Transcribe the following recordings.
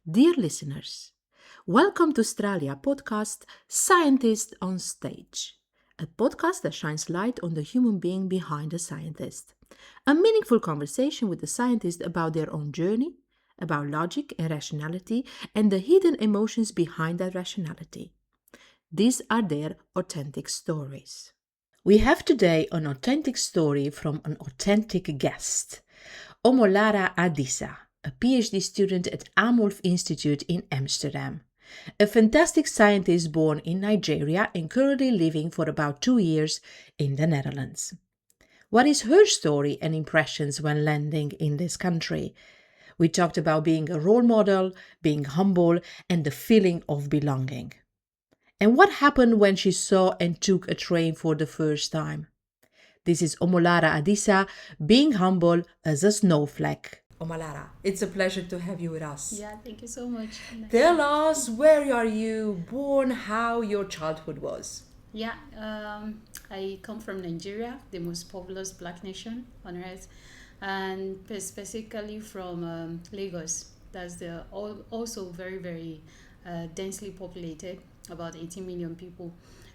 Dear listeners, welcome to Australia podcast Scientist on Stage, a podcast that shines light on the human being behind the scientist. A meaningful conversation with the scientist about their own journey, about logic and rationality, and the hidden emotions behind that rationality. These are their authentic stories. We have today an authentic story from an authentic guest, Omolara Adisa, a PhD student at Amolf Institute in Amsterdam. A fantastic scientist born in Nigeria and currently living for about 2 years in the Netherlands. What is her story and impressions when landing in this country? We talked about being a role model, being humble, and the feeling of belonging. And what happened when she saw and took a train for the first time? This is Omolara Adisa, being humble as a snowflake. Omolara, it's a pleasure to have you with us. Yeah, thank you so much. Tell us, where are you born, how your childhood was? Yeah, I come from Nigeria, the most populous black nation on earth, and specifically from Lagos. That's also very, very densely populated, about 18 million people.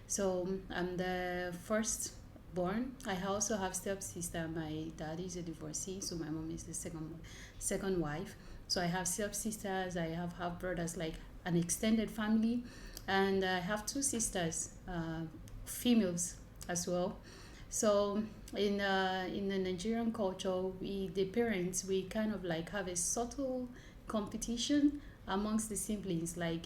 So I'm the first born. I also have stepsister. My dad is a divorcee, so my mom is the second wife. So I have stepsisters. I have half brothers, like an extended family, and I have two sisters, females as well. So in the Nigerian culture, the parents, we kind of like have a subtle competition amongst the siblings. Like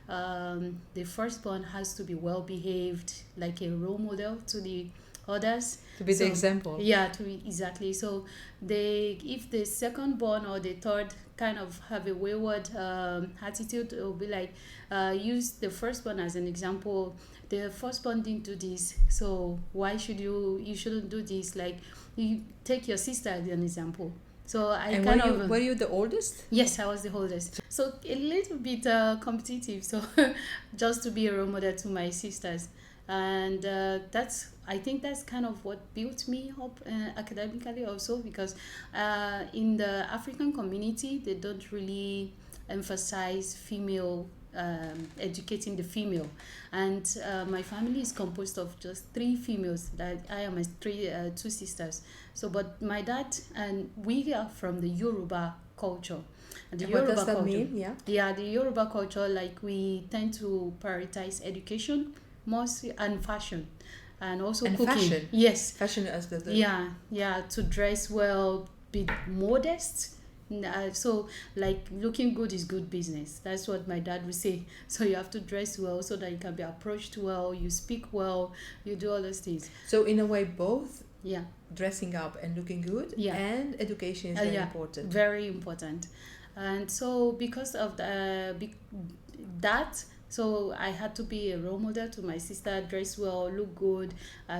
the firstborn has to be well behaved, like a role model to the others. To be the example. Yeah, exactly. So if the second born or the third kind of have a wayward attitude, it will be like use the firstborn as an example. The firstborn didn't do this, so why should you shouldn't do this? Like, you take your sister as an example. So And were you the oldest? Yes, I was the oldest. So a little bit competitive. So just to be a role model to my sisters. And I think that's kind of what built me up academically also, because in the African community, they don't really emphasize female educating the female, and my family is composed of just three females. That I am two sisters. So, but my dad and we are from the Yoruba culture. And what does that mean? Yeah. Yeah, the Yoruba culture, like, we tend to prioritize education mostly, and fashion, and also And cooking. fashion. Yes. Fashion as the Yeah, to dress well, be modest. So, like, looking good is good business. That's what my dad would say. So you have to dress well so that you can be approached well, you speak well, you do all those things. So in a way, both Yeah. dressing up and looking good, Yeah. and education is very important. Very important. And so because of that, so I had to be a role model to my sister, dress well, look good,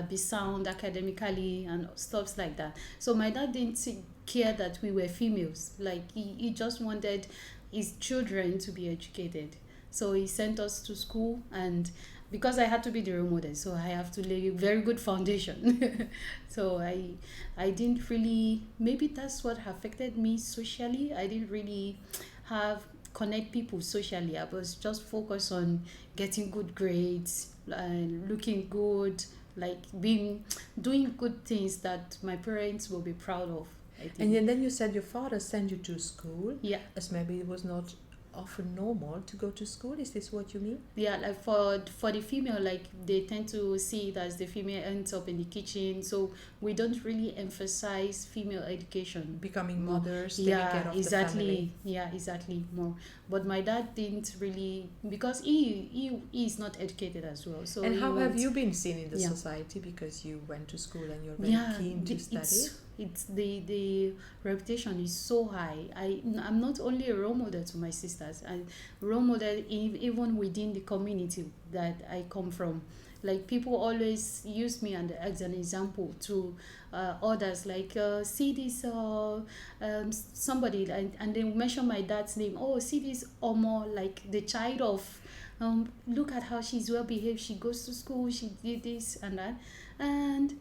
be sound academically, and stuff like that. So my dad didn't care that we were females. Like, he just wanted his children to be educated. So he sent us to school, and because I had to be the role model, so I have to lay a very good foundation. So I didn't really, maybe that's what affected me socially. I didn't really have connect people socially. I was just focused on getting good grades and looking good, like doing good things that my parents will be proud of, I think. And then you said your father sent you to school. Yeah. As maybe it was not often normal to go to school. Is this what you mean? Yeah, like for the female, like, they tend to see it as the female ends up in the kitchen, so we don't really emphasize female education. Becoming mothers, taking care of exactly. the family. Yeah, exactly, more. But my dad didn't really, because he is not educated as well. So And he how have wants- you been seen in the Yeah. society, because you went to school and you're very keen to study? It's the reputation is so high. I'm not only a role model to my sisters, and role model even within the community that I come from. Like, people always use me as an example to others, like, see this somebody, and they mention my dad's name. Oh, see this Omo, like the child of look at how she's well behaved, she goes to school, she did this and that. And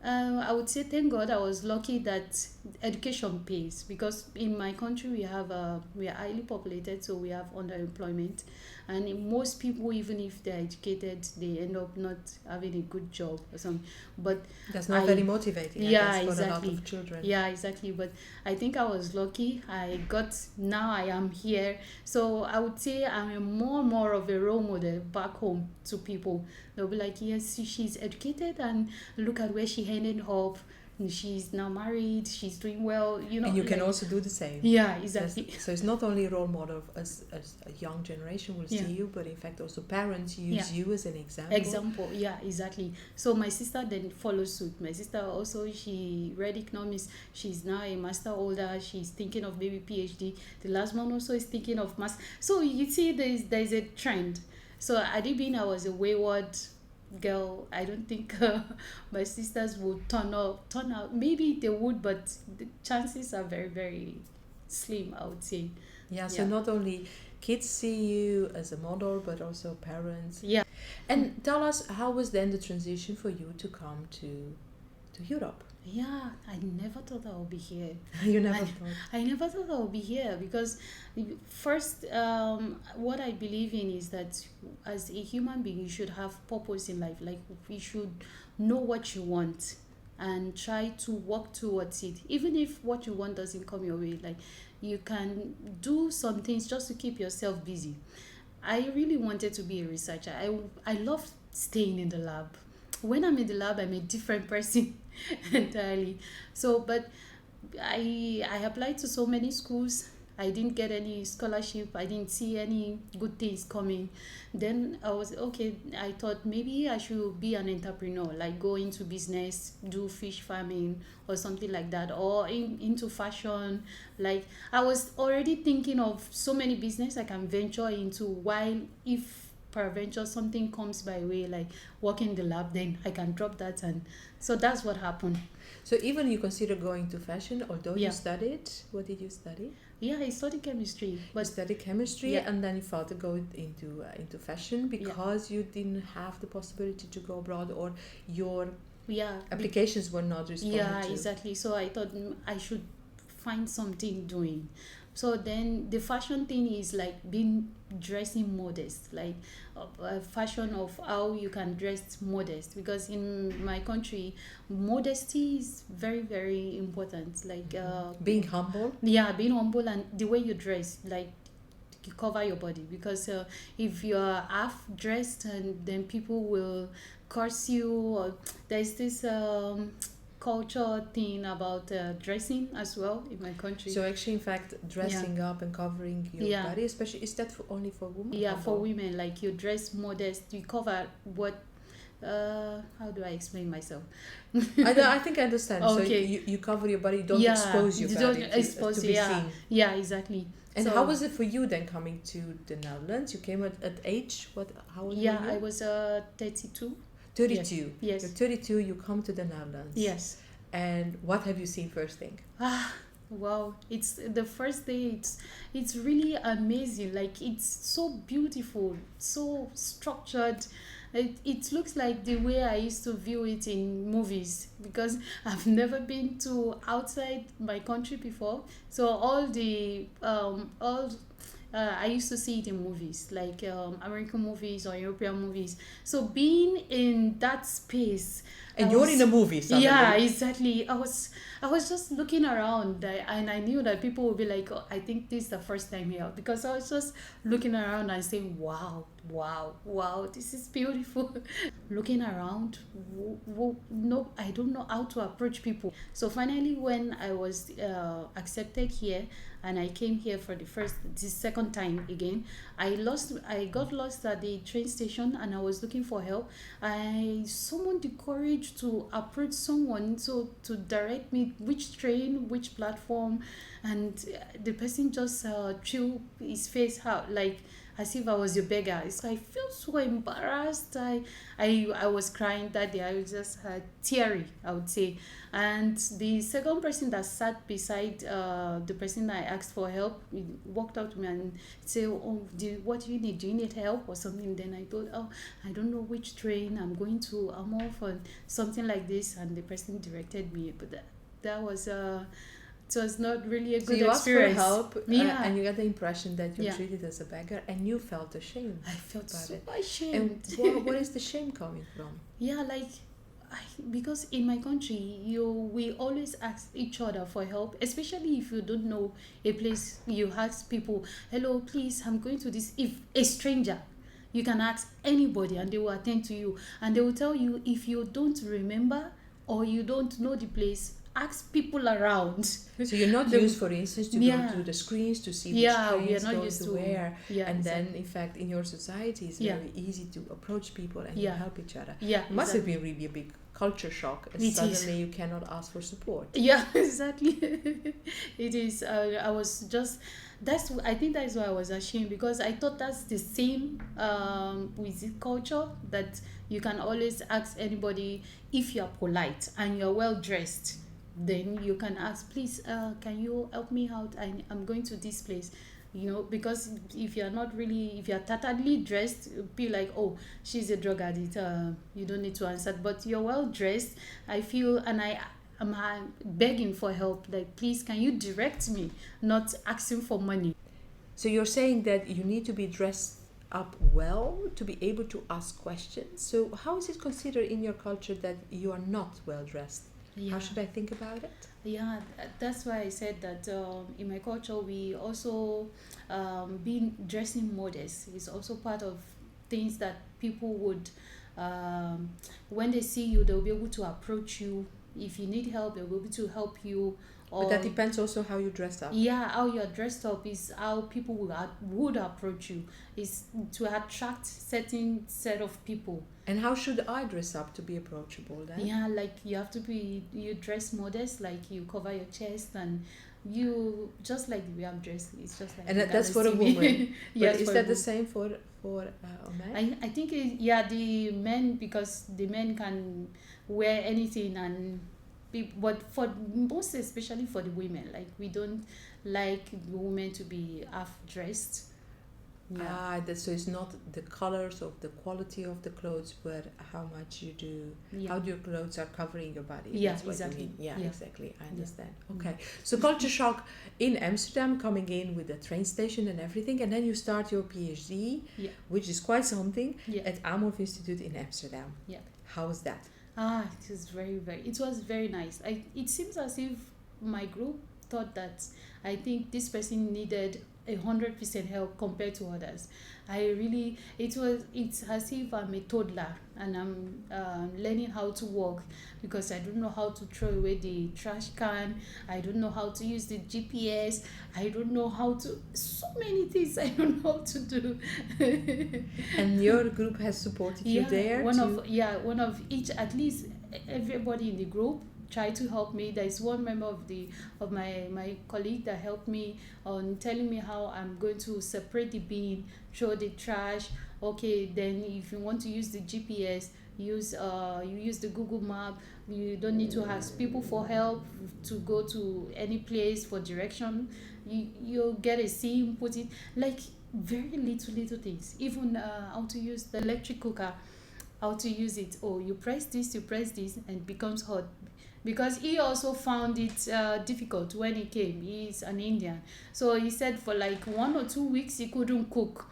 I would say thank God I was lucky that education pays, because in my country we are highly populated, so we have underemployment, and most people, even if they're educated, they end up not having a good job or something. But That's not I very motivating, I yeah, guess, for a lot exactly. of children. Yeah, exactly. But I think I was lucky. Now I am here. So I would say I'm more of a role model back home to people. They'll be like, yes, she's educated, and look at where she ended up. And she's now married. She's doing well. And you can like, also do the same. yeah, Yes, exactly. so it's not only a role model as a young generation will Yeah. see you, but in fact also parents use you as an Example, yeah, exactly. So my sister then follows suit. My sister also, she read economics. She's now a master holder. She's thinking of maybe PhD. The last one also is thinking of master. So you see, there's a trend. So I was a wayward girl. I don't think my sisters would turn out. Maybe they would, but the chances are very very slim, I would say. Yeah, so Yeah. not only kids see you as a model, but also parents. Yeah. And tell us, how was then the transition for you to come to Europe? Yeah, I never thought I would be here. You never I, thought. I never thought I would be here because first, what I believe in is that as a human being, you should have purpose in life. Like, you should know what you want and try to work towards it. Even if what you want doesn't come your way, like, you can do some things just to keep yourself busy. I really wanted to be a researcher. I love staying in the lab. When I'm in the lab, I'm a different person entirely. So, but I applied to so many schools. I didn't get any scholarship. I didn't see any good things coming. Then I was okay. I thought maybe I should be an entrepreneur, like go into business, do fish farming or something like that, or into fashion. Like, I was already thinking of so many business I can venture into, while if peradventure something comes my way, like working in the lab, then I can drop that. And so that's what happened. So even you consider going to fashion, although you Yeah. studied. What did you study? Yeah, I studied chemistry, You but studied chemistry, Yeah. and then you thought to go into fashion because you didn't have the possibility to go abroad, or your yeah, applications were not responded yeah, to. exactly. So I thought I should find something doing. So then the fashion thing is like being dressing modest, like a fashion of how you can dress modest. Because in my country, modesty is very very important. Like Being humble. yeah, being humble, and the way you dress, like you cover your body. Because if you're half dressed, and then people will curse you, or there's this culture thing about dressing as well in my country. So actually, in fact, dressing up and covering your Yeah. body, especially, is that only for women? Yeah, for Humble? women, like you dress modest, you cover what how do I explain myself? I think I understand. So Okay. you cover your body, don't Yeah, expose your you body don't to, expose, to be yeah. seen. Yeah, exactly. And So, how was it for you then coming to the Netherlands? You came at age, what, how old yeah, were I you? was 32. 32. Yes. You're 32, you come to the Netherlands. Yes. And what have you seen first thing? Wow, it's the first day. It's really amazing. Like, it's so beautiful, so structured. It looks like the way I used to view it in movies, because I've never been to outside my country before. So all I used to see it in movies, like American movies or European movies. So being in that space, And I you're was- in a movie suddenly. yeah, exactly. I was just looking around, and I knew that people would be like, oh, I think this is the first time here, because I was just looking around and saying, wow, wow, wow, this is beautiful. Looking around, no, I don't know how to approach people. So finally, when I was accepted here, and I came here for the second time again, I got lost at the train station, and I was looking for help. I summoned the courage to approach someone, so to direct me which train, which platform, and the person just threw his face out, like, as if I was a beggar. So I felt so embarrassed. I was crying that day. I was just teary, I would say. And the second person that sat beside the person I asked for help, he walked out to me and said, "Oh, what do you need? Do you need help or something?" Then I thought, "Oh, I don't know which train. I'm going to Amolf or something like this." And the person directed me, but that was it was not really a So good you experience. asked for help, Yeah. and you got the impression that you're Yeah. treated as a beggar, and you felt ashamed. I felt about so it. ashamed. And what is the shame coming from? Yeah, like because in my country, we always ask each other for help, especially if you don't know a place. You ask people, "Hello, please, I'm going to this." If a stranger, you can ask anybody, and they will attend to you, and they will tell you if you don't remember or you don't know the place. Ask people around. So you're not The- used, for instance, to Yeah. go to the screens to see Yeah, which we are trains not go used to to- where. Yeah, And then, exactly. in fact, in your society, it's Yeah. very easy to approach people and you Yeah. help each other. Yeah, It must exactly. have been really a big culture shock. It is. Suddenly you cannot ask for support. Yeah, exactly. It is. I was just. I think that's why I was ashamed, because I thought that's the same with the culture, that you can always ask anybody if you're polite and you're well dressed. Then you can ask, "Please, can you help me out? I'm going to this place." Because if you're tatteredly dressed, it'll be like, "Oh, she's a drug addict, you don't need to answer." But you're well dressed, I feel, and I'm begging for help, like, "Please, can you direct me?" Not asking for money. So you're saying that you need to be dressed up well to be able to ask questions. So how is it considered in your culture that you are not well dressed? Yeah. How should I think about it? Yeah, that's why I said that in my culture, we also being dressing modest is also part of things that people would, when they see you, they'll be able to approach you. If you need help, they'll be able to help you. But that depends also how you dress up. Yeah, how you're dressed up is how people would approach you. Is to attract certain set of people. And how should I dress up to be approachable then? Yeah, like you dress modest, like you cover your chest, and you just like the way I'm dressed. It's just like And you that's for cannot a see me. woman. Yes, But is for a that the woman. same for a man? I think the men, because the men can wear anything, and but for most, especially for the women, like we don't like the women to be half dressed. Yeah. So it's not the colors of the quality of the clothes, but how much you do, Yeah. how your clothes are covering your body. Yeah, That's what exactly. you mean. Yeah, Yeah. exactly. I understand. Mm. Okay. So culture shock in Amsterdam, coming in with the train station and everything, and then you start your PhD, Yeah. which is quite something, Yeah. at Amolf Institute in Amsterdam. Yeah. How was that? It was very nice. It seems as if my group thought that I think this person needed 100% help compared to others. It's as if I'm a toddler and I'm learning how to walk, because I don't know how to throw away the trash can. I don't know how to use the GPS. I don't know how to, so many things I don't know how to do. And your group has supported you there? one of each, at least everybody in the group try to help me. There is one member of my colleague that helped me on telling me how I'm going to separate the bin, throw the trash. Okay, then if you want to use the GPS, you use the Google map. You don't need to ask people for help to go to any place for direction. You get a sim, put it, like very little things. Even how to use the electric cooker, how to use it. Oh, you press this, and it becomes hot. Because he also found it difficult when he came. He's an Indian, so he said for like 1 or 2 weeks he couldn't cook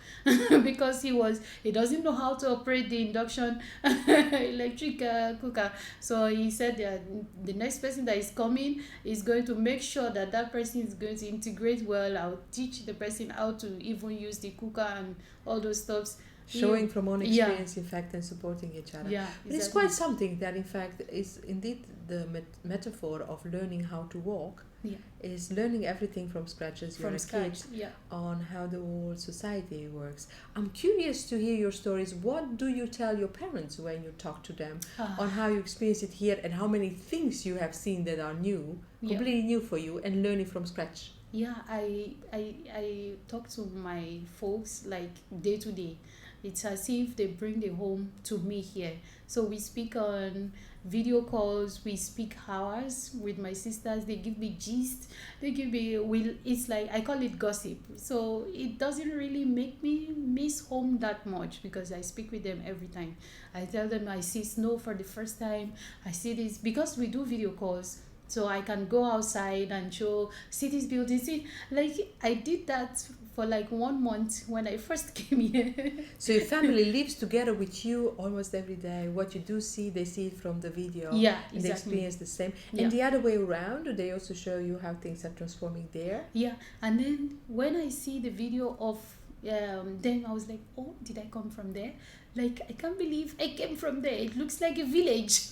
because he doesn't know how to operate the induction electric cooker. So he said that the next person that is coming is going to make sure that person is going to integrate well. I'll teach the person how to even use the cooker and all those stuffs. Showing from own experience, in fact, and supporting each other. Yeah, But it's quite something that, in fact, is indeed the metaphor of learning how to walk. Yeah. Is learning everything from scratch as you're a kid, Yeah. on how the whole society works. I'm curious to hear your stories. What do you tell your parents when you talk to them on how you experience it here and how many things you have seen that are new, completely new for you, and learning from scratch? Yeah, I talk to my folks like day to day. It's as if they bring the home to me here. So we speak on video calls, we speak hours with my sisters. They give me gist. They give me will it's like I call it gossip. So it doesn't really make me miss home that much because I speak with them every time. I tell them I see snow for the first time. I see this because we do video calls, so I can go outside and show cities buildings. See, like I did that for like 1 month when I first came here. So your family lives together with you almost every day. What you do see, they see it from the video. Yeah, And they exactly. experience the same. Yeah. And the other way around, do they also show you how things are transforming there? Yeah, and then when I see the video of them, I was like, oh, did I come from there? Like, I can't believe I came from there. It looks like a village.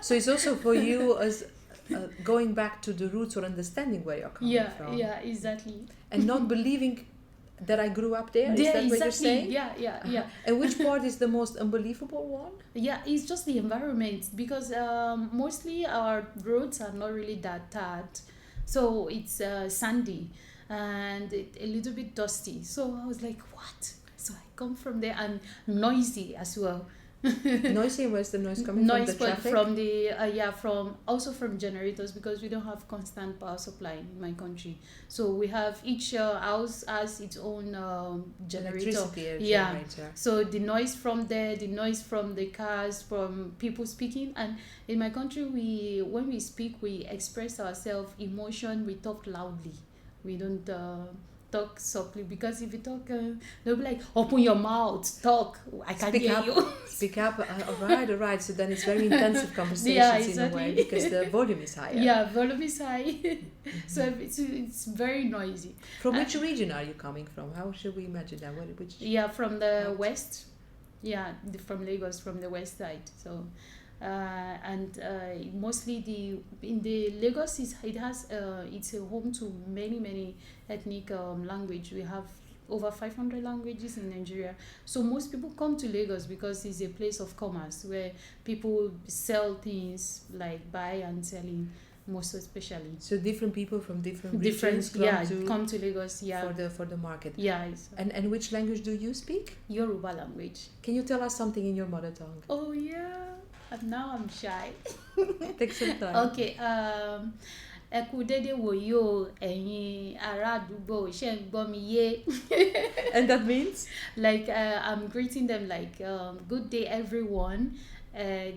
So it's also for you as going back to the roots or understanding where you're coming from. Yeah, exactly. And not believing that I grew up there. Is that exactly. what you're saying? Yeah. And which part is the most unbelievable one? Yeah, it's just the environment because mostly our roads are not really that tarred, so it's sandy and a little bit dusty. So I was like, what? So I come from there and noisy as well. Noisy, where's the noise coming Noise from? The traffic? from the from also from generators because we don't have constant power supply in my country. So we have each house has its own generator. Electricity Yeah. generator. So the noise from there, the noise from the cars, from people speaking, and in my country, when we speak, we express ourselves, emotion. We talk loudly. We don't talk softly because if you talk, they'll be like, "Open your mouth, talk. I can't Speak hear up. you." Speak up. All right. So then it's very intensive conversations Yeah, in a exactly. way because the volume is higher. Yeah, volume is high, so it's very noisy. From which region are you coming from? How should we imagine that? Which? Yeah, from the Right. west. Yeah, from Lagos, from the west side. So, and mostly in the Lagos it's a home to many ethnic language. We have over 500 languages in Nigeria. So most people come to Lagos because it's a place of commerce where people sell things like buy and selling, most especially. So different people from different regions come to Lagos. Yeah, for the market. yeah. And which language do you speak? Yoruba language. Can you tell us something in your mother tongue? Oh yeah, and now I'm shy. Take some time. Okay. Ẹ kú dédé wòyí o, ẹ̀yin ará àdúgbò, ṣé ń gbọ́ mi yé? And that means? Like I'm greeting them like good day everyone,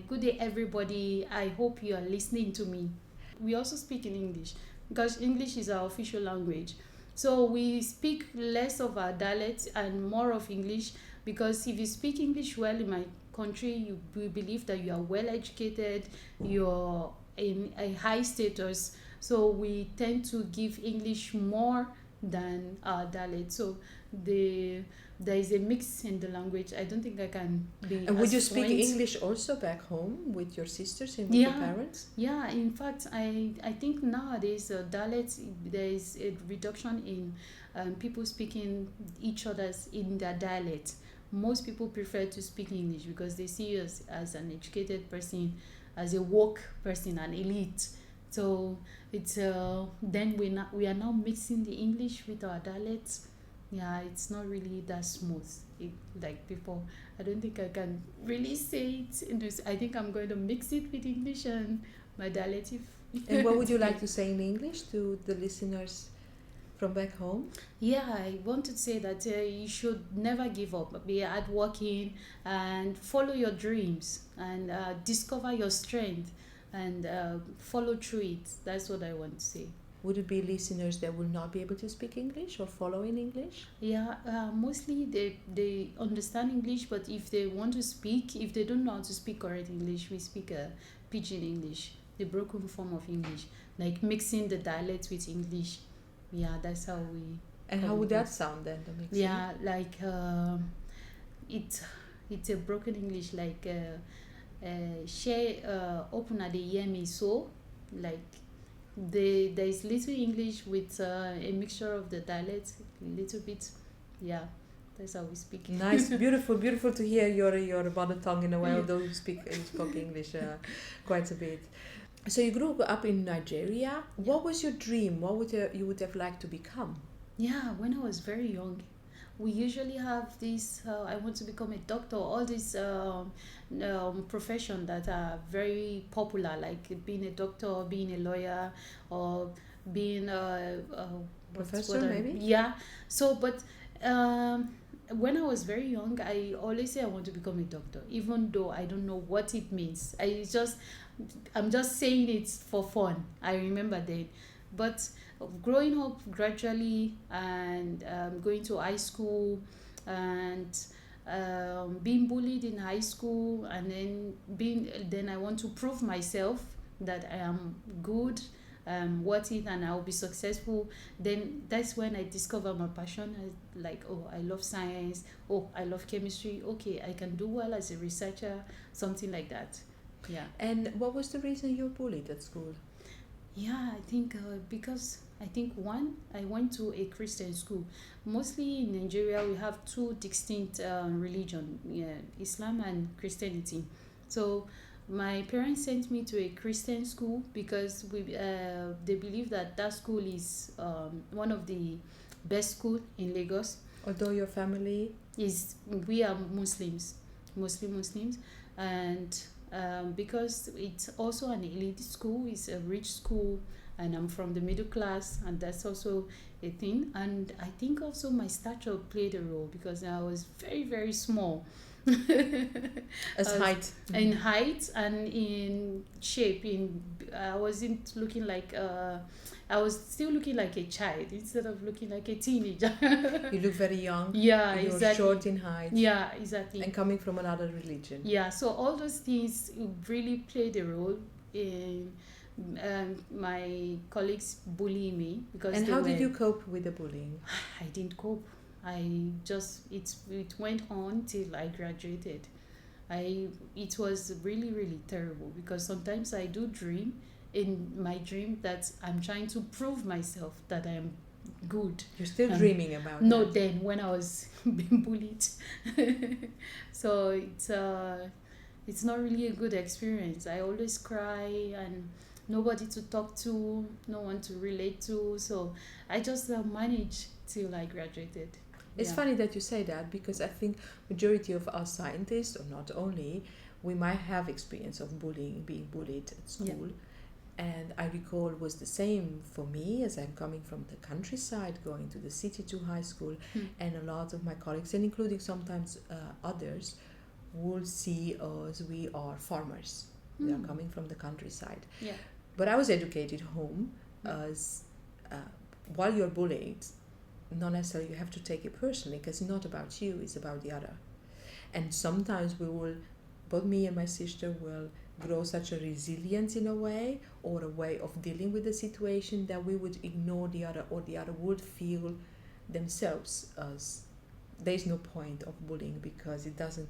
good day everybody. I hope you are listening to me. We also speak in English because English is our official language. So we speak less of our dialects and more of English because if you speak English well in my country, we believe that you are well educated, you're in a high status. So we tend to give English more than our dialect. So there is a mix in the language. I don't think I can be. And would as you speak fluent. English also back home with your sisters and with Yeah. your parents? Yeah, in fact, I think nowadays dialects, there is a reduction in people speaking each other's in their dialect. Most people prefer to speak English because they see us as an educated person, as a woke person, an elite. So it's then we are now mixing the English with our dialects. Yeah, it's not really that smooth like before. I don't think I can really say it in this. I think I'm going to mix it with English and my dialect. And what would you like to say in English to the listeners from back home? Yeah, I want to say that you should never give up. Be hardworking and follow your dreams and discover your strength and follow through it. That's what I want to say. Would it be listeners that will not be able to speak English or follow in English? Yeah, mostly they understand English, but if they want to speak, if they don't know how to speak correct English, we speak pidgin English, the broken form of English, like mixing the dialect with English. Yeah, that's how we. And how would that sound then? The mixing? Yeah, like it's a broken English, like share open at the hear me so, like there is little English with a mixture of the dialects, a little bit. Yeah, that's how we speak. Nice, beautiful to hear your mother tongue in a way, although you spoke English quite a bit. So you grew up in Nigeria. What was your dream? What would you would have liked to become? Yeah, when I was very young, we usually have this. I want to become a doctor. All these profession that are very popular, like being a doctor, being a lawyer, or being what's Professor, what? maybe? Yeah. So, but um, when I was very young, I always say I want to become a doctor, even though I don't know what it means. I'm just saying it for fun. I remember then, but growing up gradually and going to high school and being bullied in high school, and then I want to prove myself that I am good, worth it, and I'll be successful. Then that's when I discover my passion. Like, oh, I love science. Oh, I love chemistry. Okay, I can do well as a researcher, something like that. Yeah. And what was the reason you were bullied at school? Yeah, I think because I think one, I went to a Christian school. Mostly in Nigeria, we have two distinct religion, yeah, Islam and Christianity. So my parents sent me to a Christian school because they believe that that school is one of the best school in Lagos. Although your family, Is we are Muslims, Muslims, and because it's also an elite school, it's a rich school, and I'm from the middle class, and that's also a thing. And I think also my stature played a role because I was very very small. as I was height. in height and in shape. In I wasn't looking like I was still looking like a child instead of looking like a teenager. You look very young. Yeah, You're exactly. short in height. Yeah, exactly. And coming from another religion. Yeah, so all those things really played a role in my colleagues bullying me because And they how did were. you cope with the bullying? I didn't cope. It went on till I graduated. It was really really terrible because sometimes I do dream in my dream that I'm trying to prove myself that I am good. You're still Um, dreaming about No, that. then when I was being bullied. So it's not really a good experience. I always cry and nobody to talk to, no one to relate to. So I just managed till I graduated. It's Yeah. funny that you say that because I think majority of us scientists, or not only, we might have experience of bullying, being bullied at Yeah. school. And I recall it was the same for me as I'm coming from the countryside, going to the city to high school, Hmm. and a lot of my colleagues, and including sometimes others, will see us, we are farmers. We are Hmm. coming from the countryside. Yeah. But I was educated home Mm. as while you're bullied, not necessarily you have to take it personally because it's not about you, it's about the other. And sometimes we will, both me and my sister will grow such a resilience in a way or a way of dealing with the situation that we would ignore the other, or the other would feel themselves as there's no point of bullying because it doesn't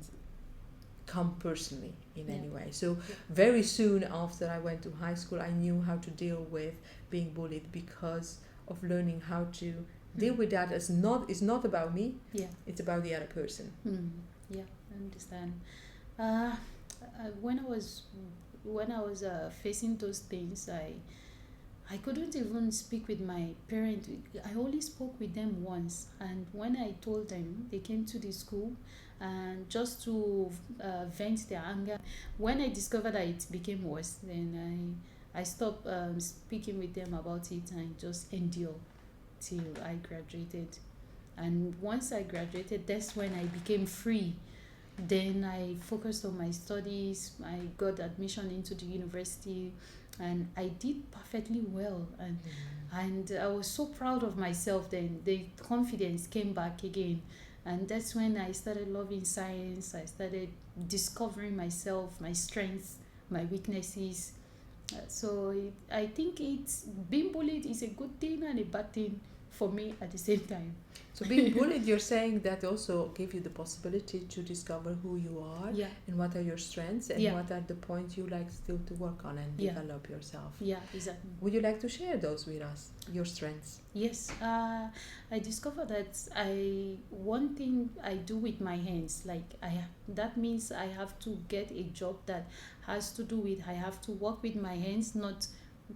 come personally in Yeah. any way. So Yeah. very soon after I went to high school, I knew how to deal with being bullied because of learning how to deal with that. As not it's not about me, Yeah. it's about the other person. Yeah, I understand. Uh, when I was facing those things, I couldn't even speak with my parents. I only spoke with them once, and when I told them, they came to the school, and just to vent their anger. When I discovered that it became worse, then I stopped speaking with them about it and just endure till I graduated. And once I graduated, that's when I became free. Then I focused on my studies. I got admission into the university, and I did perfectly well. And I was so proud of myself. Then the confidence came back again, and that's when I started loving science. I started discovering myself, my strengths, my weaknesses. So I think it's being bullied is a good thing and a bad thing for me at the same time. So being bullied, you're saying that also gave you the possibility to discover who you are Yeah, and what are your strengths and Yeah. what are the points you like still to work on and Yeah. develop yourself. yeah, exactly. Would you like to share those with us, your strengths? Yes, I discovered that one thing I do with my hands, like that means I have to get a job that has to do with, I have to work with my hands, not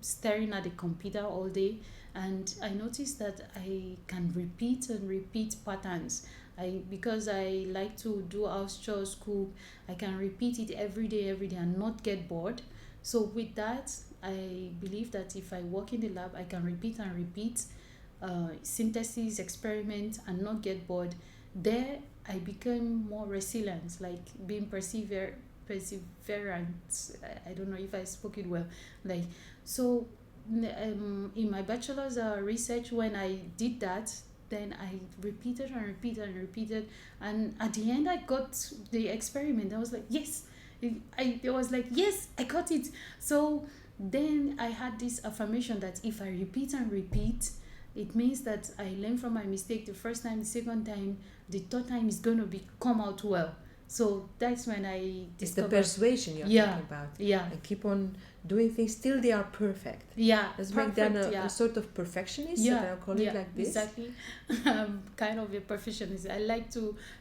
staring at the computer all day. And I noticed that I can repeat and repeat patterns. Because I like to do house chores, cook, I can repeat it every day and not get bored. So with that, I believe that if I work in the lab, I can repeat and repeat synthesis experiment and not get bored. There I became more resilient, like being perseverant. I don't know if I spoke it well. Like, so in my bachelor's research, when I did that, then I repeated and repeated and repeated, and at the end I got the experiment. I was like, yes. I was like, yes, I got it. So then I had this affirmation that if I repeat and repeat, it means that I learn from my mistake the first time, the second time, the third time is going to be come out well. So that's when I It's the discovered. persuasion you're Yeah. talking about. Yeah, And keep on doing things till they are perfect. yeah, Let's make them perfect, a sort of perfectionist, yeah, if I'll call it like this. exactly. I'm kind of a perfectionist. I like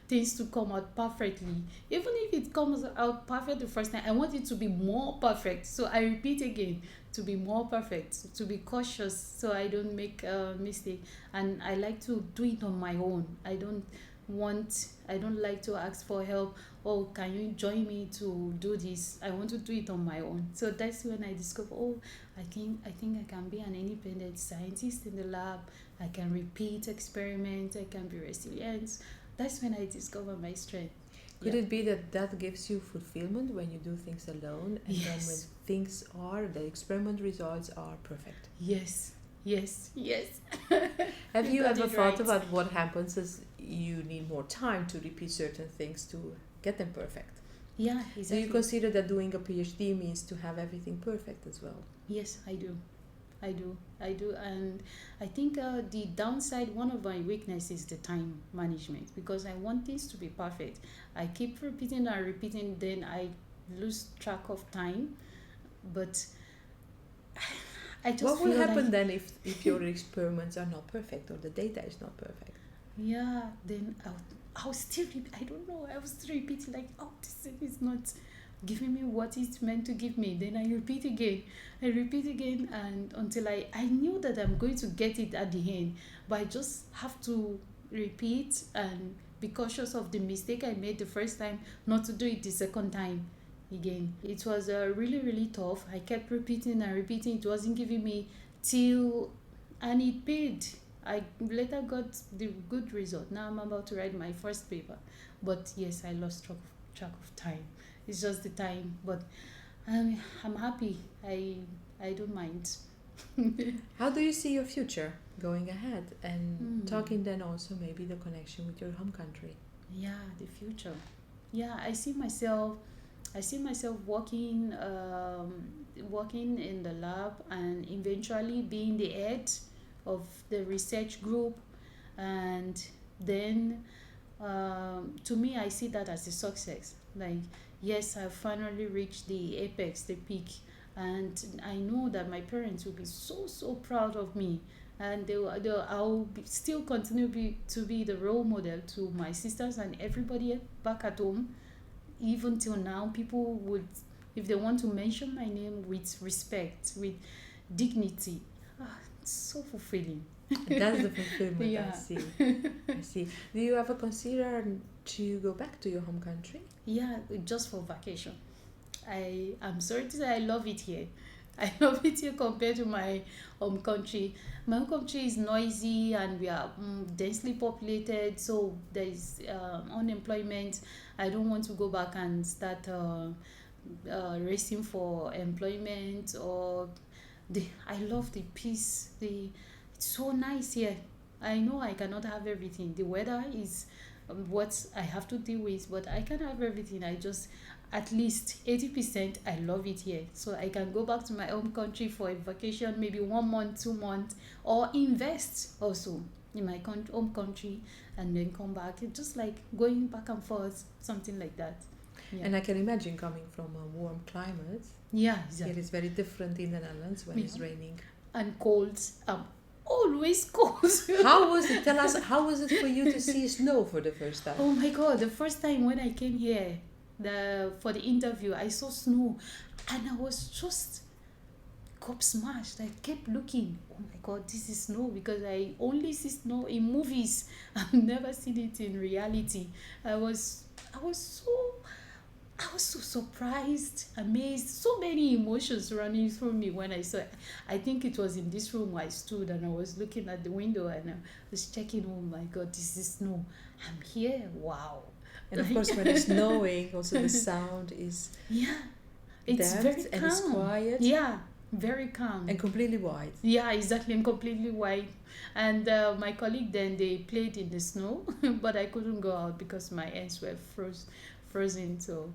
things to come out perfectly. Even if it comes out perfect the first time, I want it to be more perfect. So I repeat again to be more perfect, to be cautious so I don't make a mistake. And I like to do it on my own. I don't like to ask for help. Oh, can you join me to do this? I want to do it on my own. So that's when I discover, oh, I think I can be an independent scientist in the lab. I can repeat experiments. I can be resilient. That's when I discover my strength. Could Yeah. it be that gives you fulfillment when you do things alone, and then when Yes. the experiment results are perfect? Yes. Yes. Have you got ever it thought right. about what happens as you need more time to repeat certain things to get them perfect? Yeah, Do exactly. you consider that doing a PhD means to have everything perfect as well? Yes, I do. And I think the downside, one of my weaknesses is the time management, because I want things to be perfect. I keep repeating and repeating, then I lose track of time. But I just What will feel happen like, then if your experiments are not perfect or the data is not perfect? yeah, then I'll still I don't know, I will still repeat like, oh, this thing is not giving me what it's meant to give me. Then I repeat again, and until I knew that I'm going to get it at the end. But I just have to repeat and be cautious of the mistake I made the first time, not to do it the second time again. It was really, really tough. I kept repeating and repeating. It wasn't giving me till, and it paid. I later got the good result. Now I'm about to write my first paper. But yes, I lost track of time. It's just the time. But I'm happy. I don't mind. How do you see your future going ahead? And Hmm. talking then also maybe the connection with your home country. Yeah, the future. Yeah, I see myself working in the lab and eventually being the head of the research group. And then to me, I see that as a success. Like, yes, I finally reached the apex, the peak, and I know that my parents will be so proud of me, and I'll still continue to be the role model to my sisters and everybody back at home. Even till now, people would, if they want to mention my name with respect, with dignity, it's so fulfilling. That's the fulfillment Yeah. I see. Do you ever consider to go back to your home country? Yeah, just for vacation. I'm sorry to say I love it here. I love it here compared to my home country. My home country is noisy and we are densely populated, so there is unemployment. I don't want to go back and start racing for employment or I love the peace. It's so nice here. I know I cannot have everything. The weather is what I have to deal with, but I can have everything. I just, at least 80%, I love it here. So I can go back to my home country for a vacation, maybe 1 month, 2 months, or invest also in my home country and then come back. It's just like going back and forth, something like that. Yeah. And I can imagine coming from a warm climate. Yeah, Here exactly. it's very different in the Netherlands when it's Yeah. raining. And cold. Always cold. How was it? Tell us, how was it for you to see snow for the first time? Oh my god, the first time when I came here for the interview, I saw snow and I was just gobsmashed. I kept looking. Oh my god, this is snow, because I only see snow in movies. I've never seen it in reality. I was so surprised, amazed, so many emotions running through me when I saw it. I think it was in this room I stood and I was looking at the window and I was checking, oh my god, this is snow. I'm here, wow. And of course, when it's snowing, also the sound is Yeah, it's damped very calm. and it's quiet. Yeah, very calm. And completely white. Yeah, exactly, and completely white. And my colleague then, they played in the snow, but I couldn't go out because my hands were frozen. So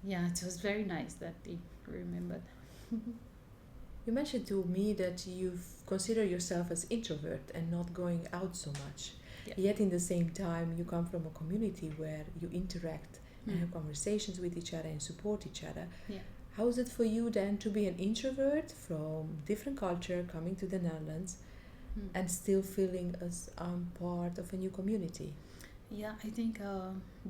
yeah, it was very nice that they remembered. You mentioned to me that you consider yourself as introvert and not going out so much. Yeah. Yet in the same time, you come from a community where you interact and have conversations with each other and support each other. Yeah. How is it for you then to be an introvert from different culture coming to the Netherlands and still feeling as part of a new community? Yeah, I think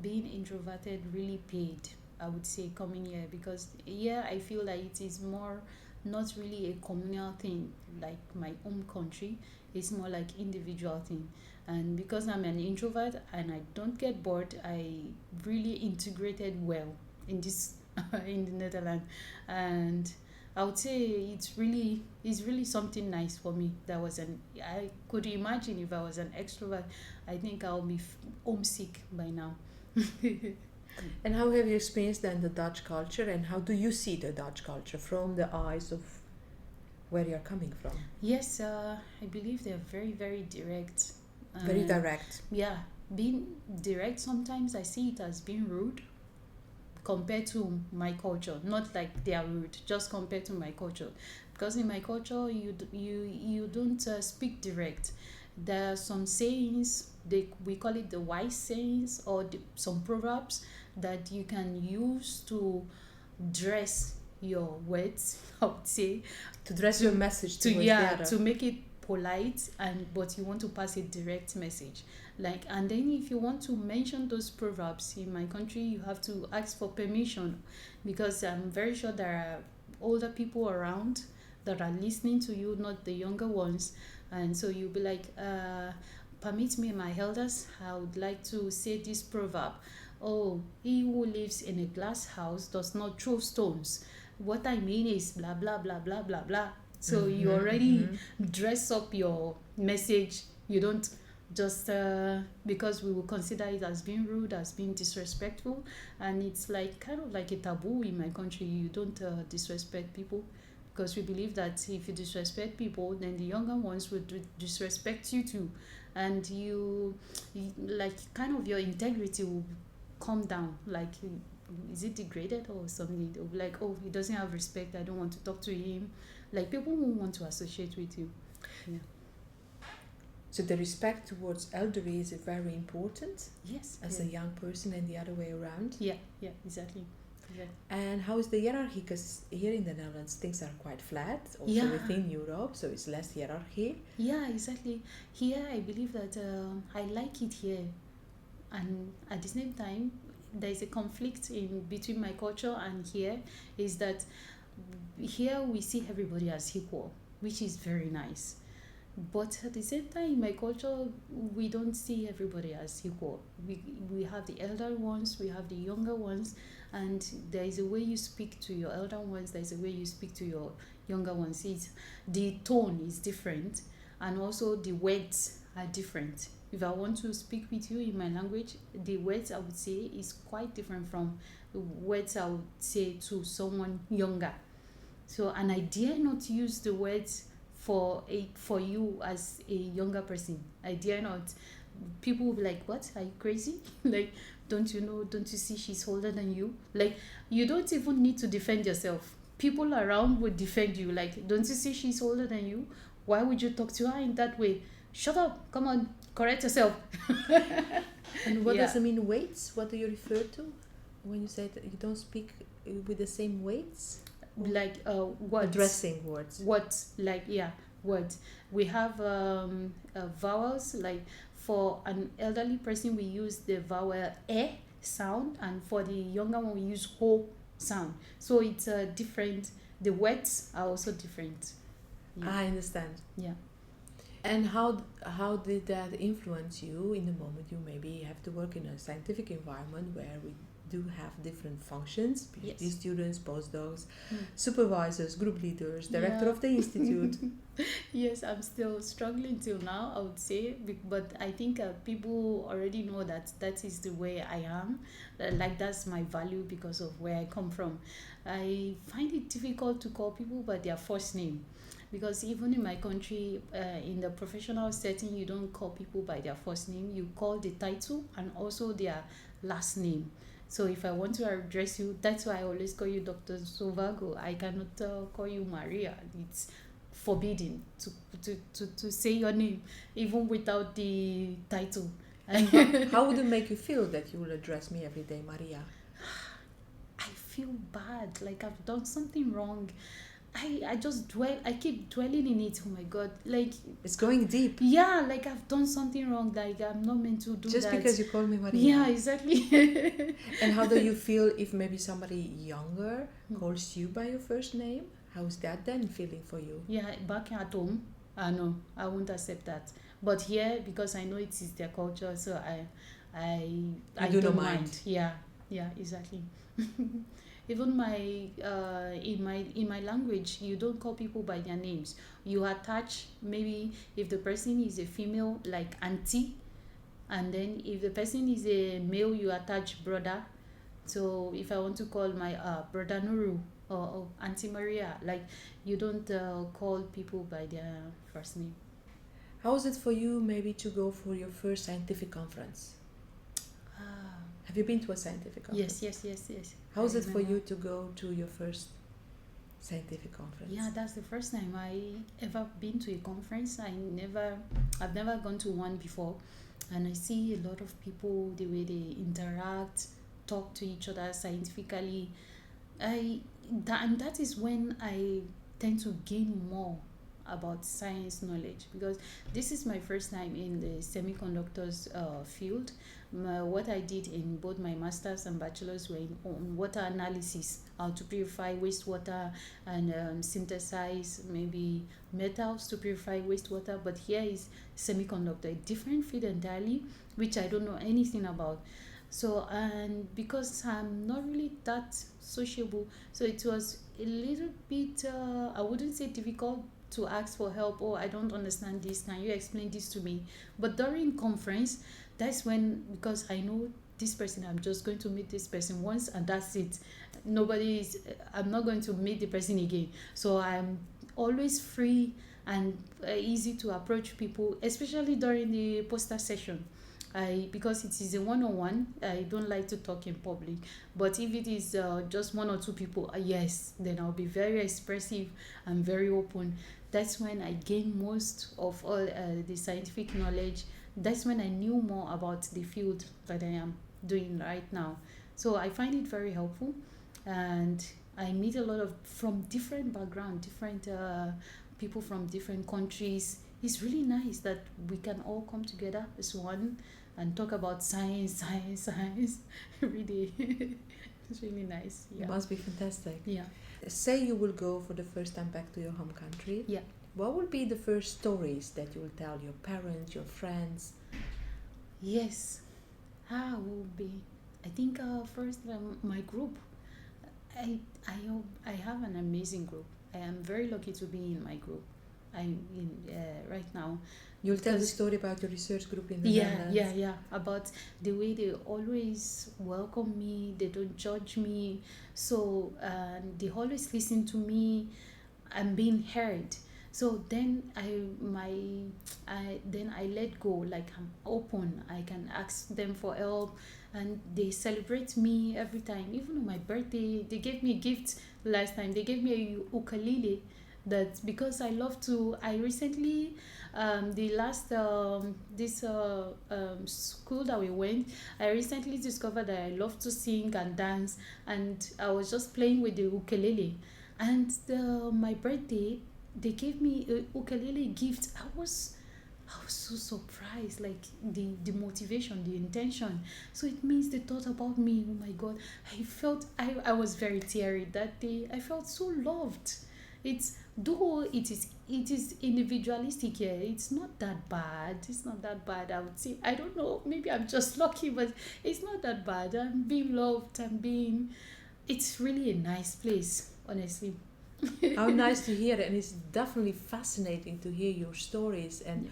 being introverted really paid, I would say, coming here, because here I feel like it is more not really a communal thing like my home country. It's more like individual thing. And because I'm an introvert and I don't get bored, I really integrated well in this in the Netherlands. And I would say it's really something nice for me. I could imagine if I was an extrovert, I think I'll be homesick by now. And how have you experienced then the Dutch culture, and how do you see the Dutch culture from the eyes of where you're coming from? Yes, I believe they're very, very direct. Very direct. Yeah, being direct, sometimes I see it as being rude compared to my culture. Not like they are rude, just compared to my culture. Because in my culture, you don't speak direct. There are some sayings, we call it the wise sayings, or some proverbs that you can use to dress your words, I would say, To dress your message to towards the other. to make it polite, but you want to pass a direct message. Like, and then if you want to mention those proverbs in my country, you have to ask for permission, because I'm very sure there are older people around that are listening to you, not the younger ones. And so you'll be like, permit me, my elders, I would like to say this proverb. Oh, he who lives in a glass house does not throw stones. What I mean is blah blah blah blah blah blah. So you already dress up your message. You don't just because we will consider it as being rude, as being disrespectful, and it's like kind of like a taboo in my country. You don't disrespect people, because we believe that if you disrespect people, then the younger ones would disrespect you too, and you like kind of your integrity will come down. Like, is it degraded or something? They'll be like, oh, he doesn't have respect, I don't want to talk to him. Like, people won't want to associate with you. Yeah. So the respect towards elderly is very important Yes. as a young person, and the other way around. Yeah, exactly. And how is the hierarchy? Because here in the Netherlands things are quite flat, also Yeah. within Europe, so it's less hierarchy. Yeah, exactly. Here, I believe that I like it here, and at the same time, there is a conflict in between my culture and here. Is that here we see everybody as equal, which is very nice. But at the same time, in my culture, we don't see everybody as equal. We have the elder ones, we have the younger ones, and there is a way you speak to your elder ones, there is a way you speak to your younger ones. The tone is different, and also the words are different. If I want to speak with you in my language, the words I would say is quite different from the words I would say to someone younger. So, and I dare not use the words for you as a younger person. I dare not. people will be like, what, are you crazy? Like, don't you know, don't you see she's older than you? Like, you don't even need to defend yourself. People around would defend you. Like, don't you see she's older than you? Why would you talk to her in that way? Shut up, come on, correct yourself. And what Yeah. does it mean, weights? What do you refer to when you say that you don't speak with the same weights? Like what? Addressing words. What, like, yeah, what? We have vowels. Like, for an elderly person, we use the vowel e sound, and for the younger one, we use ho sound. So it's different. The words are also different. Yeah. I understand. Yeah. And how did that influence you in the moment you maybe have to work in a scientific environment where we do have different functions, PhD Yes. students, postdocs, Mm. supervisors, group leaders, director Yeah. of the institute. Yes, I'm still struggling till now, I would say, but I think people already know that that is the way I am. Like, that's my value because of where I come from. I find it difficult to call people by their first name, because even in my country, in the professional setting, you don't call people by their first name. You call the title and also their last name. So if I want to address you, that's why I always call you Dr. Sovago. I cannot call you Maria. It's forbidden to say your name even without the title. And how would it make you feel that you will address me every day, Maria? I feel bad, like I've done something wrong. I just I keep dwelling in it. Oh my God, like, It's going deep. yeah, like I've done something wrong, like I'm not meant to do Just that. because you call me Maria. Yeah, exactly. And how do you feel if maybe somebody younger calls you by your first name? How is that then feeling for you? Yeah, back at home, no, I won't accept that. But here, because I know it is their culture, so I do not don't mind. Yeah, exactly. Even in my language, you don't call people by their names. You attach, maybe if the person is a female, like auntie, and then if the person is a male, you attach brother. So if I want to call my brother Nuru or Auntie Maria, like, you don't call people by their first name. How is it for you maybe to go for your first scientific conference? Have you been to a scientific conference? Yes. How is I it for remember. you to go to your first scientific conference? Yeah, that's the first time I ever been to a conference. I've never gone to one before, and I see a lot of people, the way they interact, talk to each other scientifically. And that is when I tend to gain more about science knowledge, because this is my first time in the semiconductors field. What I did in both my master's and bachelor's were on water analysis, how to purify wastewater and synthesize maybe metals to purify wastewater. But here is semiconductor, a different field entirely, which I don't know anything about. So, and because I'm not really that sociable, so it was a little bit, I wouldn't say difficult to ask for help. Oh, I don't understand this, can you explain this to me? But during conference, that's when, because I know this person, I'm just going to meet this person once and that's it. I'm not going to meet the person again. So I'm always free and easy to approach people, especially during the poster session. Because it is a one-on-one, I don't like to talk in public. But if it is just one or two people, yes, then I'll be very expressive and very open. That's when I gain most of all the scientific knowledge. That's when I knew more about the field that I am doing right now. So I find it very helpful, and I meet a lot of from different background, different people from different countries. It's really nice that we can all come together as one and talk about science every day. It's really nice. It must be fantastic. Yeah. Say you will go for the first time back to your home country. Yeah. What would be the first stories that you will tell your parents, your friends? Yes. Will be, I think first my group. I have an amazing group. I am very lucky to be in my group. I'm in right now. You'll tell the story about your research group in the Netherlands. Yeah. About the way they always welcome me, they don't judge me. So they always listen to me. I'm being heard. So then I let go. Like, I'm open. I can ask them for help, and they celebrate me every time. Even on my birthday, they gave me a gift last time. They gave me a ukulele. That because I love to. I recently, the last this school that we went, I recently discovered that I love to sing and dance, and I was just playing with the ukulele. And my birthday, they gave me a ukulele gift. I was so surprised, like the motivation, the intention. So it means they thought about me. Oh my God, I was very teary that day. I felt so loved. It's though it is individualistic here. It's not that bad. It's not that bad. I would say, I don't know. Maybe I'm just lucky, but it's not that bad. I'm being loved. It's really a nice place, honestly. How nice to hear it, and it's definitely fascinating to hear your stories, and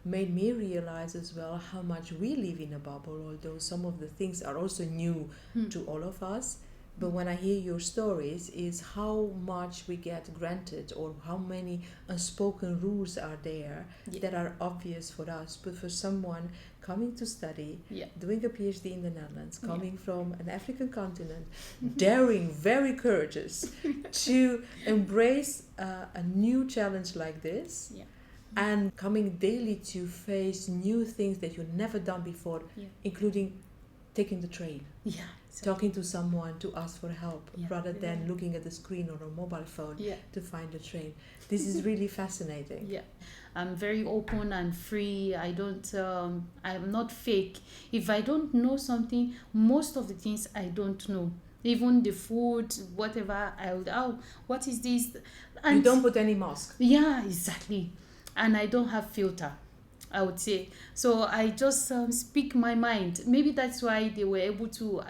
made me realize as well how much we live in a bubble, although some of the things are also new to all of us. But when I hear your stories, is how much we get granted, or how many unspoken rules are there that are obvious for us. But for someone coming to study, doing a PhD in the Netherlands, coming from an African continent, daring, very courageous, to embrace a new challenge like this, and coming daily to face new things that you've never done before, including taking the train. Talking to someone to ask for help rather than looking at the screen on a mobile phone to find the train. This is really fascinating. I'm very open and free. I'm not fake. If I don't know something, most of the things I don't know. Even the food, whatever, I would, what is this? And you don't put any mask. Yeah, exactly. And I don't have filter, I would say. So I just speak my mind. Maybe that's why they were able to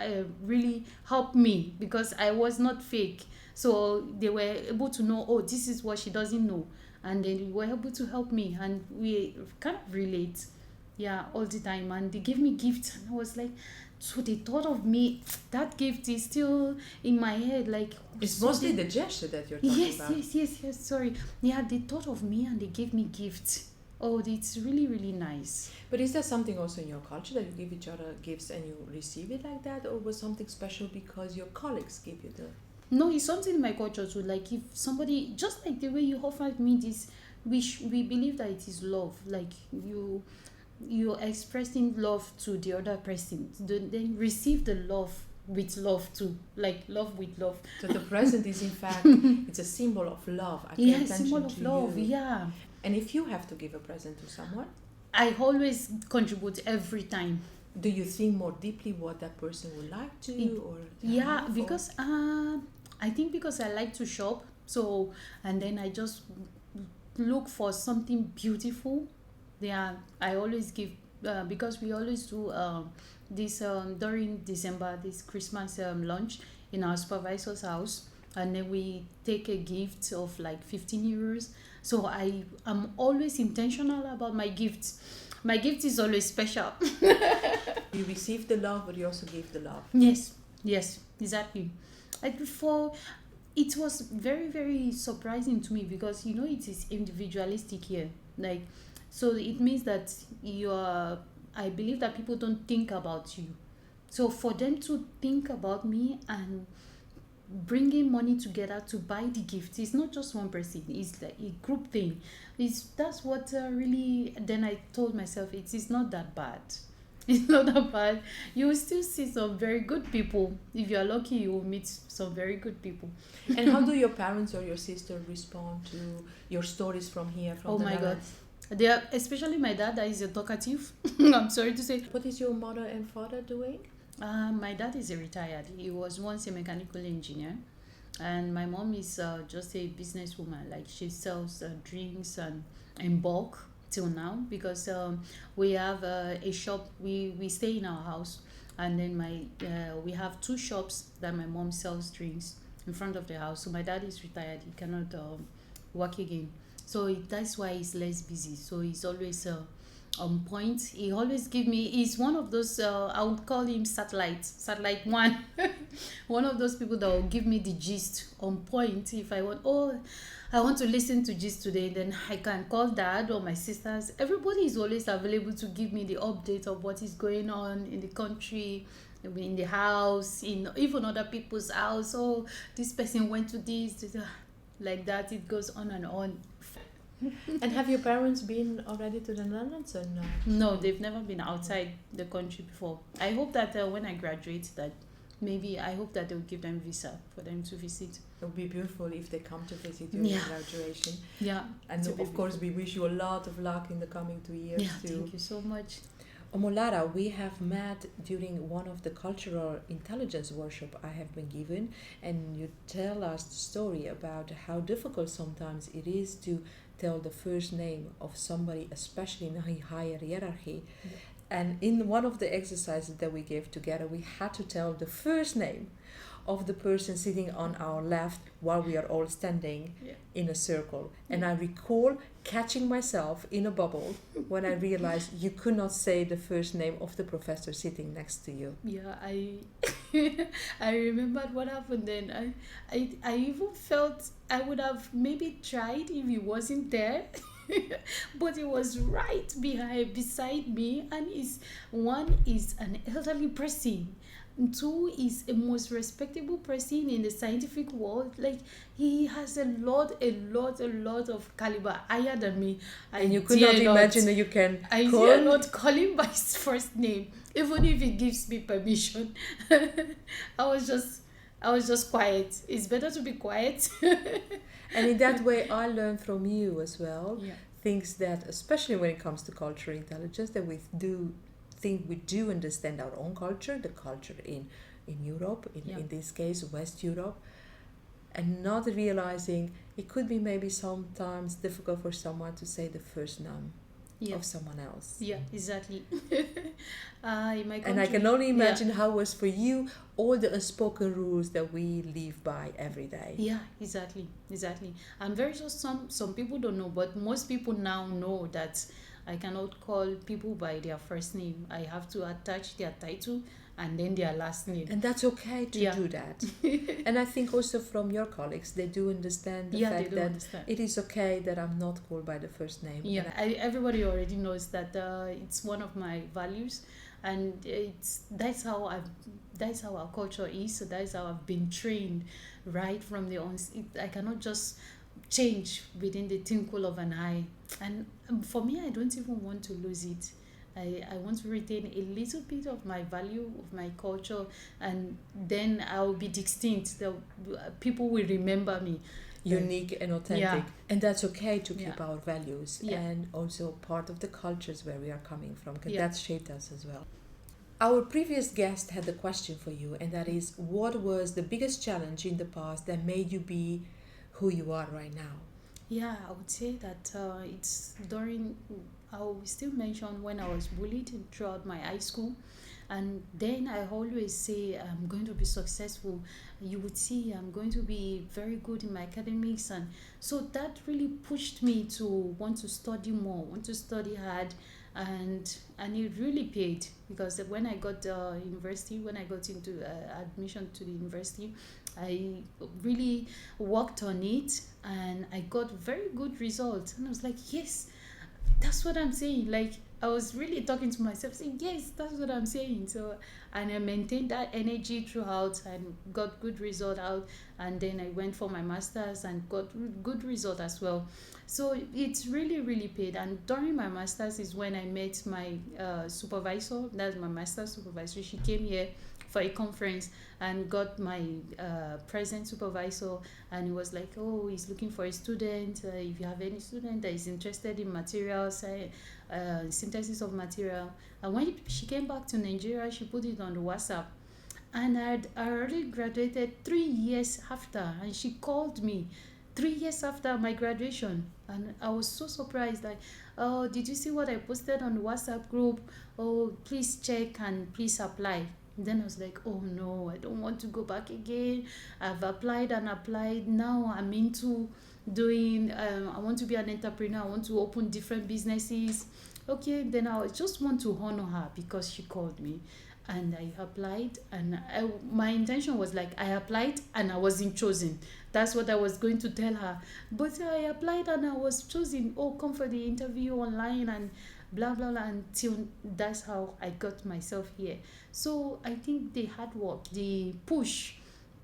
really help me, because I was not fake. So they were able to know, oh, this is what she doesn't know. And then they were able to help me, and we kind of relate, all the time. And they gave me gifts, and I was like, so they thought of me. That gift is still in my head. Like, it's mostly the gesture that you're talking about. Yes. Sorry. Yeah, they thought of me and they gave me gifts. Oh, it's really, really nice. But is there something also in your culture that you give each other gifts and you receive it like that? Or was something special because your colleagues give you the... No, it's something in my culture too. Like, if somebody, just like the way you offered me this, we believe that it is love. Like, you're expressing love to the other person. Then receive the love with love too. Like, love with love. So the present is, in fact, it's a symbol of love. Symbol of love, you. And if you have to give a present to someone, I always contribute every time. Do you think more deeply what that person would like to, because I think because I like to shop, so, and then I just look for something beautiful. I always give, because we always do this during December, this Christmas lunch in our supervisor's house, and then we take a gift of like 15 euros. So I am always intentional about my gifts. My gift is always special. You receive the love, but you also give the love. Yes, exactly. It was very, very surprising to me, because it is individualistic here. Like, so it means that I believe that people don't think about you. So for them to think about me and bringing money together to buy the gift, it's not just one person, it's like a group thing. That's what really, then I told myself, it is not that bad. It's not that bad. You will still see some very good people. If you are lucky, you will meet some very good people. And how do your parents or your sister respond to your stories from here, from the Netherlands? They are, especially my dad, that is a talkative. I'm sorry to say. What is your mother and father doing? My dad is a retired. He was once a mechanical engineer, and my mom is just a businesswoman. Like, she sells drinks and in bulk till now, because we have a shop. We stay in our house, and then we have two shops that my mom sells drinks in front of the house. So my dad is retired. He cannot work again. So that's why he's less busy. So he's always on point. He always give me, he's one of those, I would call him satellite one. One of those people that will give me the gist on point. If I want, oh, I want to listen to gist today, then I can call dad or my sisters. Everybody is always available to give me the update of what is going on in the country, in the house, in even other people's house. Oh, this person went to this, like that. It goes on and on. And have your parents been already to the Netherlands or no? No, they've never been outside the country before. I hope that when I graduate, that maybe I hope that they'll give them visa for them to visit. It would be beautiful if they come to visit during graduation. Yeah. And of course, we wish you a lot of luck in the coming 2 years too. Thank you so much. Omolara, we have met during one of the cultural intelligence workshop I have been given, and you tell us the story about how difficult sometimes it is to tell the first name of somebody, especially in a higher hierarchy. Yeah. And in one of the exercises that we gave together, we had to tell the first name of the person sitting on our left while we are all standing in a circle. And I recall catching myself in a bubble when I realized you could not say the first name of the professor sitting next to you. Yeah, I I remembered what happened then. I even felt I would have maybe tried if he wasn't there. But he was right beside me, and one is an elderly person, two is a most respectable person in the scientific world. Like, he has a lot of caliber higher than me. And you could not imagine that you can I dare not call him by his first name, even if he gives me permission. I was just quiet. It's better to be quiet. And in that way, I learned from you as well. Yeah. Things that, especially when it comes to cultural intelligence, that we do think we do understand our own culture, the culture in Europe, in this case, West Europe, and not realizing it could be maybe sometimes difficult for someone to say the first name of someone else. Yeah, exactly. In my country, and I can only imagine how it was for you, all the unspoken rules that we live by every day. Yeah, exactly. I'm very sure some people don't know, but most people now know that I cannot call people by their first name. I have to attach their title and then their last name. And that's okay to do that. And I think also from your colleagues, they do understand the fact that it is okay that I'm not called by the first name. Yeah, everybody already knows that it's one of my values, and that's how our culture is. So that's how I've been trained right from the onset. I cannot just change within the twinkle of an eye. And for me, I don't even want to lose it. I want to retain a little bit of my value, of my culture, and then I'll be distinct. People will remember me. Unique and authentic. And that's okay to keep our values and also part of the cultures where we are coming from, because that shaped us as well. Our previous guest had a question for you, and that is, what was the biggest challenge in the past that made you be who you are right now? Yeah, I would say that it's during, I will still mention when I was bullied throughout my high school. And then I always say I'm going to be successful. You would see I'm going to be very good in my academics. And so that really pushed me to want to study more, want to study hard. And it really paid, because when I got university, when I got into admission to the university, I really worked on it and I got very good results. And I was like, yes, that's what I'm saying. Like, I was really talking to myself, saying, yes, that's what I'm saying. So, and I maintained that energy throughout and got good result out. And then I went for my master's and got good result as well. So it's really paid. And during my master's is when I met my supervisor. That's my master's supervisor. She came here for a conference and got my present supervisor, and he was like, oh, he's looking for a student. If you have any student that is interested in materials, synthesis of material. And when she came back to Nigeria, she put it on the WhatsApp. And I already graduated 3 years after, and she called me 3 years after my graduation. And I was so surprised, like, oh, did you see what I posted on the WhatsApp group? Oh, please check and please apply. And then I was like, oh no, I don't want to go back again. I've applied and applied. Now I'm into doing, I want to be an entrepreneur. I want to open different businesses. Okay, then I just want to honor her because she called me. and I applied, and my intention was like, I applied and I wasn't chosen. That's what I was going to tell her. But I applied and I was chosen. Oh, come for the interview online and blah blah blah, until that's how I got myself here. So I think the hard work, the push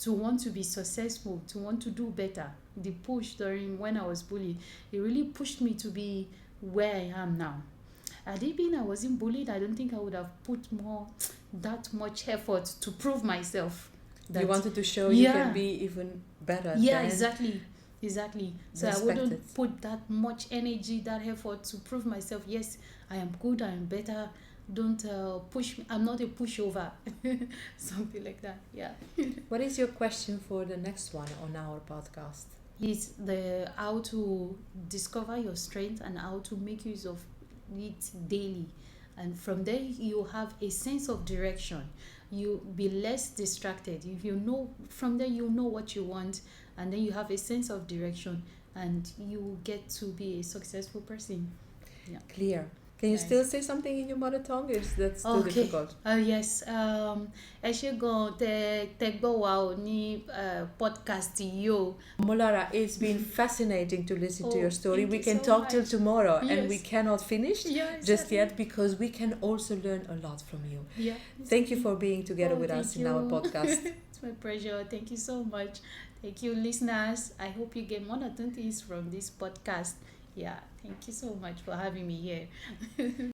to want to be successful, to want to do better, the push during when I was bullied, it really pushed me to be where I am now. Had it been I wasn't bullied, I don't think I would have put more that much effort to prove myself. That, You wanted to show you can be even better. Yeah, than exactly. So I wouldn't put that much energy, that effort to prove myself. Yes, I am good, I am better. Don't push me. I'm not a pushover. Something like that. Yeah. What is your question for the next one on our podcast? It's the how to discover your strength and how to make use of it daily, and from there you have a sense of direction. You be less distracted. If you know, from there you know what you want, and then you have a sense of direction, and you get to be a successful person. Yeah. Clear. Can you still say something in your mother tongue? Is that too difficult? Yes. Ẹ ṣé gan tẹ gbọ́ wa ò ní podcast yìí o. Omolara, it's been fascinating to listen to your story. We can so talk much. till tomorrow, Yes. and we cannot finish just yet, because we can also learn a lot from you. Yeah. Thank you for being together with us in our podcast. It's my pleasure. Thank you so much. Thank you, listeners. I hope you get one or two things from this podcast. Yeah. Thank you so much for having me here.